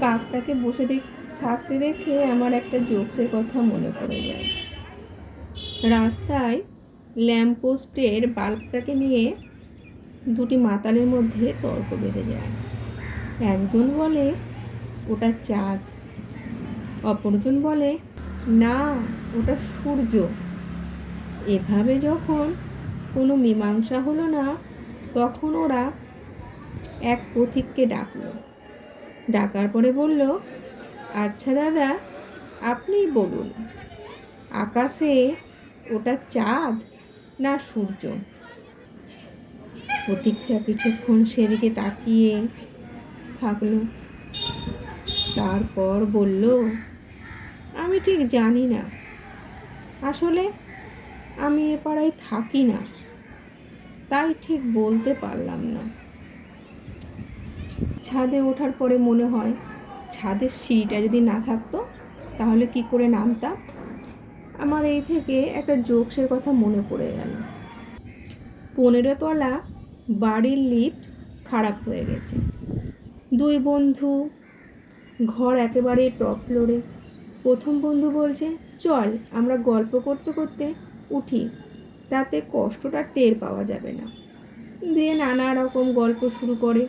কাকটাকে বসে থাকতে দেখে আমার একটা জোকসের কথা মনে পড়ে যায়। রাস্তায় ল্যাম্পপোস্টের বাল্বটাকে নিয়ে দুটি মাতালের মধ্যে তর্ক বেঁধে যায়। একজন বলে ওটা চাঁদ, অপরজন বলে না ওটা সূর্য। এভাবে যখন কোনো মীমাংসা হলো না, তখন ওরা এক পথিককে ডাকলো। ডাকার পরে বলল, আচ্ছা দাদা, আপনিই বলুন, আকাশে ওটা চাঁদ না সূর্য? পথিকটা কিছুক্ষণ সেদিকে তাকিয়ে থাকলো, তারপর বলল, আমি ঠিক জানি না, আসলে আমি এ পাড়ায় থাকি না, তাই ঠিক বলতে পারলাম না। ছাদে ওঠার পরে মনে হয় ছাদের সিঁড়িটা যদি না থাকতো তাহলে কি করে নামতাম। আমার এই থেকে একটা জোকসের কথা মনে পড়ে গেল। 15 তলা বাড়ির লিফট খারাপ হয়ে গেছে। দুই বন্ধু, ঘর একেবারে টপ ফ্লোরে। প্রথম বন্ধু বলছে, চল আমরা গল্প করতে করতে উঠি, তাতে কষ্টটা টের পাওয়া যাবে না। দিয়ে নানা রকম গল্প শুরু করে।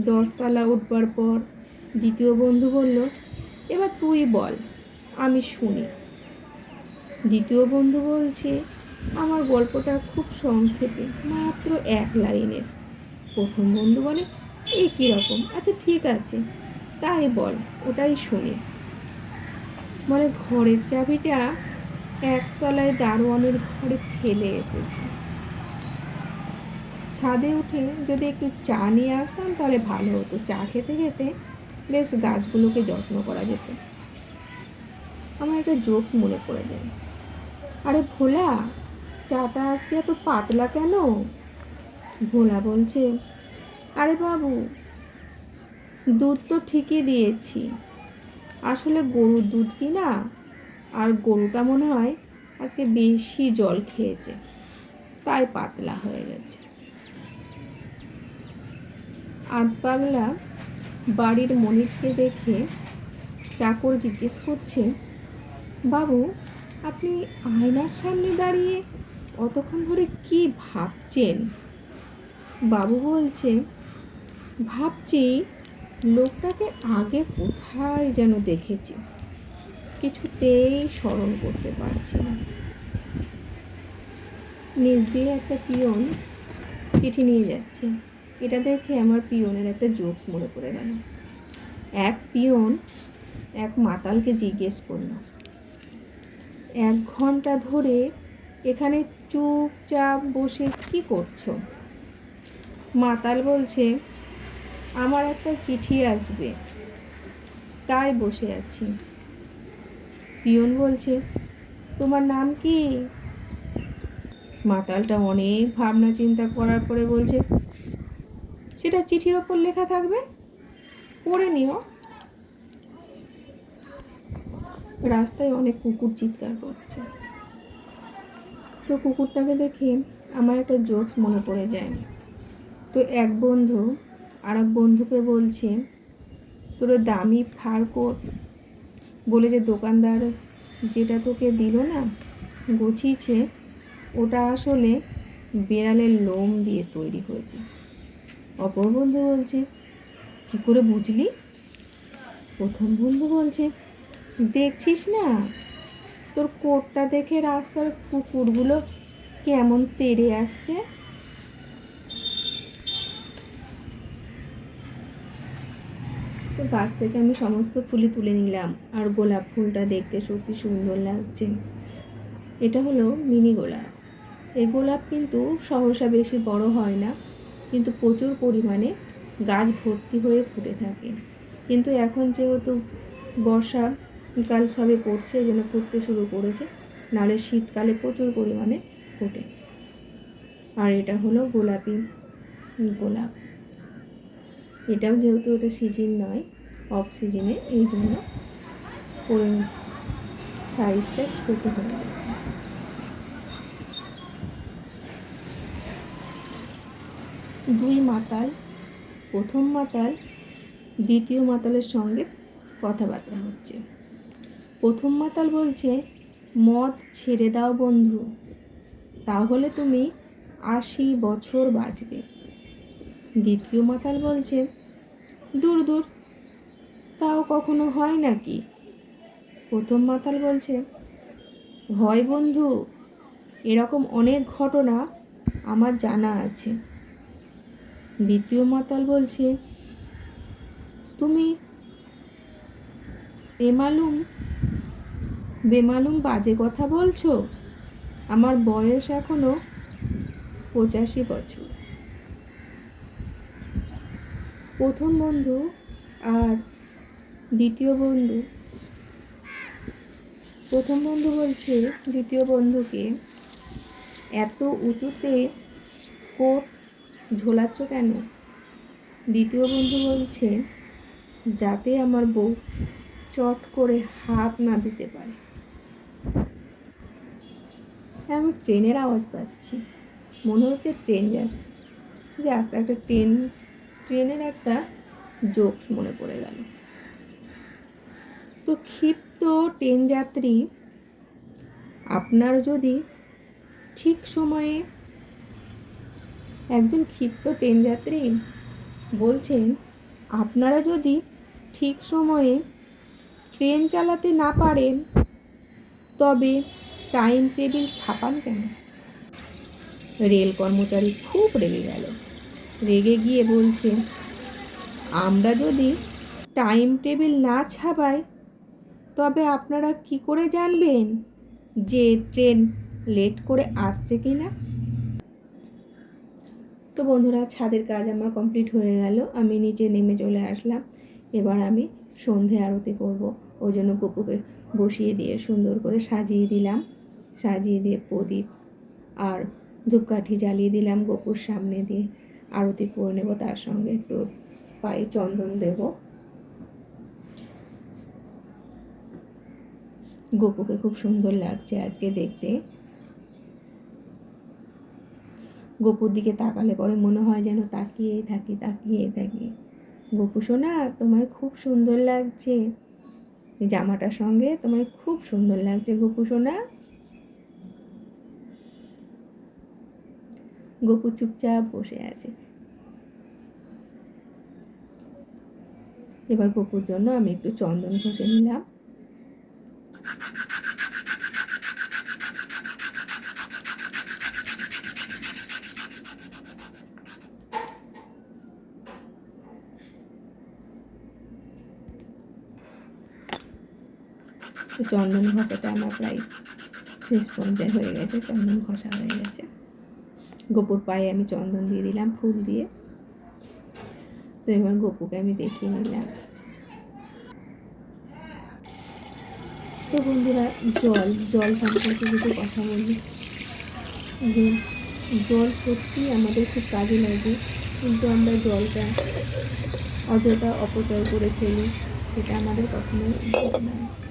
10 তলা উঠবার পর দ্বিতীয় বন্ধু বলল, এবার তুই বল, আমি শুনি। দ্বিতীয় বন্ধু বলছে, আমার গল্পটা খুব সংক্ষেপে, মাত্র 1 লাইনের। প্রথম বন্ধু বলে, এই কীরকম, আচ্ছা ঠিক আছে তাই বল, ওটাই শুনি। বলে, ঘরের চাবিটা 1 তলায় দারোয়ানের ঘরে ফেলে এসেছি। ছাদে উঠে যদি একটু চা নিয়ে আসতাম তাহলে ভালো হতো, চা খেতে খেতে বেশ গাছগুলোকে যত্ন করা যেত। আমার একটা জোকস মনে পড়ে যায়। আরে ভোলা, চাটা আজকে এত পাতলা কেন? ভোলা বলছে, আরে বাবু, দুধ তো ঠিকই দিয়েছি, আসলে গরুর দুধ কিনা, আর গরুটা মনে হয় আজকে বেশি জল খেয়েছে, তাই পাতলা হয়ে গেছে। আধপাগলা বাড়ির মনিবকে দেখে চাকর জিজ্ঞেস করছে, বাবু, আপনি আয়নার সামনে দাঁড়িয়ে অতক্ষণ ধরে কি ভাবছেন? বাবু বলছে, ভাবছি লোকটাকে আগে কোথায় যেন দেখেছি, কিছুতেই স্মরণ করতে পারছি না। নিচ দিয়ে একটা পিয়ন চিঠি নিয়ে যাচ্ছে। এটা দেখে আমার পিয়নের একটা জোকস মনে পড়ে গেল। এক পিয়ন এক মাতালকে জিজ্ঞেস করল, 1 ঘন্টা ধরে এখানে চুপচাপ বসে কি করছো? মাতাল বলছে, আমার একটা চিঠি আসবে, তাই বসে আছি। পিয়ন বলছে, তোমার নাম কি? মাতালটা অনেক ভাবনা চিন্তা করার পরে বলছে, সেটা চিঠির ওপর লেখা থাকবে, পড়ে নিও। রাস্তায় অনেক কুকুর চিৎকার করছে। তো কুকুরটাকে দেখে আমার একটা জোকস মনে পড়ে যায়। তো এক বন্ধু আর এক বন্ধুকে বলছে, তোর দামি ফার কোট বলে যে দোকানদার যেটা তোকে দিল না, গুছিয়েছে, ওটা আসলে বেড়ালের লোম দিয়ে তৈরি হয়েছে। অপর বন্ধু বলছে, কী করে বুঝলি? প্রথম বন্ধু বলছে, দেখছিস না, তোর কোটটা দেখে রাস্তার কুকুরগুলো কেমন তেড়ে আসছে। তো গাছ থেকে আমি সমস্ত ফুলই তুলে নিলাম, আর গোলাপ ফুলটা দেখতে সত্যি সুন্দর লাগছে। এটা হলো মিনি গোলাপ। এই গোলাপ কিন্তু সহসা বেশি বড় হয় না, কিন্তু প্রচুর পরিমাণে গাছ ভর্তি হয়ে ফুটে থাকে। কিন্তু এখন যেহেতু বর্ষাকাল সবে পড়ছে, এই জন্য ফুটতে শুরু করেছে, নাহলে শীতকালে প্রচুর পরিমাণে ফোটে। আর এটা হলো গোলাপি গোলাপ। এটাও যেহেতু এটা সিজন নয়, অফ সিজনে, এই জন্য সাইজটা ছোটো হয়ে গেছে। দুই মাতাল। প্রথম মাতাল দ্বিতীয় মাতালের সঙ্গে কথাবার্তা হচ্ছে। প্রথম মাতাল বলছে, মদ ছেড়ে দাও বন্ধু, তাহলে তুমি 80 বছর বাঁচবে। দ্বিতীয় মাতাল বলছে, দূর দূর, তাও কখনো হয় নাকি? প্রথম মাতাল বলছে, হয় বন্ধু, এরকম অনেক ঘটনা আমার জানা আছে। দ্বিতীয় মাতাল বলছে, তুমি বেমালুম বাজে কথা বলছো, আমার বয়স এখনো 85 বছর। প্রথম বন্ধু আর দ্বিতীয় বন্ধু, প্রথম বন্ধু বলছে দ্বিতীয় বন্ধুকে, এত উঁচুতে কোট ঝোলাচ্ছ কেন? দ্বিতীয় বন্ধু বলছে, যাতে আমার বউ চট করে হাত না দিতে পারে। আমি ট্রেনের আওয়াজ পাচ্ছি, মনে হচ্ছে ট্রেন যাচ্ছে। যাক, একটা ট্রেনের একটা জোকস মনে পড়ে গেল। তো ক্ষিপ্ত ট্রেন যাত্রী, আপনার যদি ঠিক সময়ে, একজন ক্ষিপ্ত ট্রেন যাত্রী বলছেন, আপনারা যদি ঠিক সময়ে ট্রেন চালাতে না পারেন তবে টাইম টেবিল ছাপান কেন? রেল কর্মচারী খুব রেগে গেল। রেগে গিয়ে বলছে, আমরা যদি টাইম টেবিল না ছাপাই তবে আপনারা কি করে জানবেন যে ট্রেন লেট করে আসছে কি না? তো বন্ধুরা, ছাদের কাজ আমার কমপ্লিট হয়ে গেল। আমি নিচে নেমে চলে আসলাম। এবার আমি সন্ধে আরতি করব। ওই জন্য গপুকে বসিয়ে দিয়ে সুন্দর করে সাজিয়ে দিলাম। সাজিয়ে দিয়ে প্রদীপ আর ধূপকাঠি জ্বালিয়ে দিলাম গপুর সামনে দিয়ে। আরতি করে নেব, তার সঙ্গে একটু পায়ে চন্দন দেব। গপুকে খুব সুন্দর লাগছে আজকে দেখতে। গপুর দিকে তাকালে পরে মনে হয় যেন তাকিয়েই থাকি। গপু সোনা, তোমায় খুব সুন্দর লাগছে, জামাটার সঙ্গে তোমায় খুব সুন্দর লাগছে গপু সোনা। গপু চুপচাপ বসে আছে। এবার গপুর জন্য আমি একটু চন্দন ঘষে নিলাম। চন্দন ঘষাটা আমার প্রায় শেষ পর্যায়ে হয়ে গেছে। চন্দন ঘষা হয়ে গেছে। গপুর পায়ে আমি চন্দন দিয়ে দিলাম ফুল দিয়ে। তো এবার গপুকে আমি দেখিয়ে নিলাম। তো বন্ধুরা, জল সম্পর্কে যদি কথা বলি, যে জল সত্যিই আমাদের খুব কাজে লাগে, কিন্তু আমরা জলটা অযথা অপচয় করে ফেলি, সেটা আমাদের কখনোই উচিত নয়।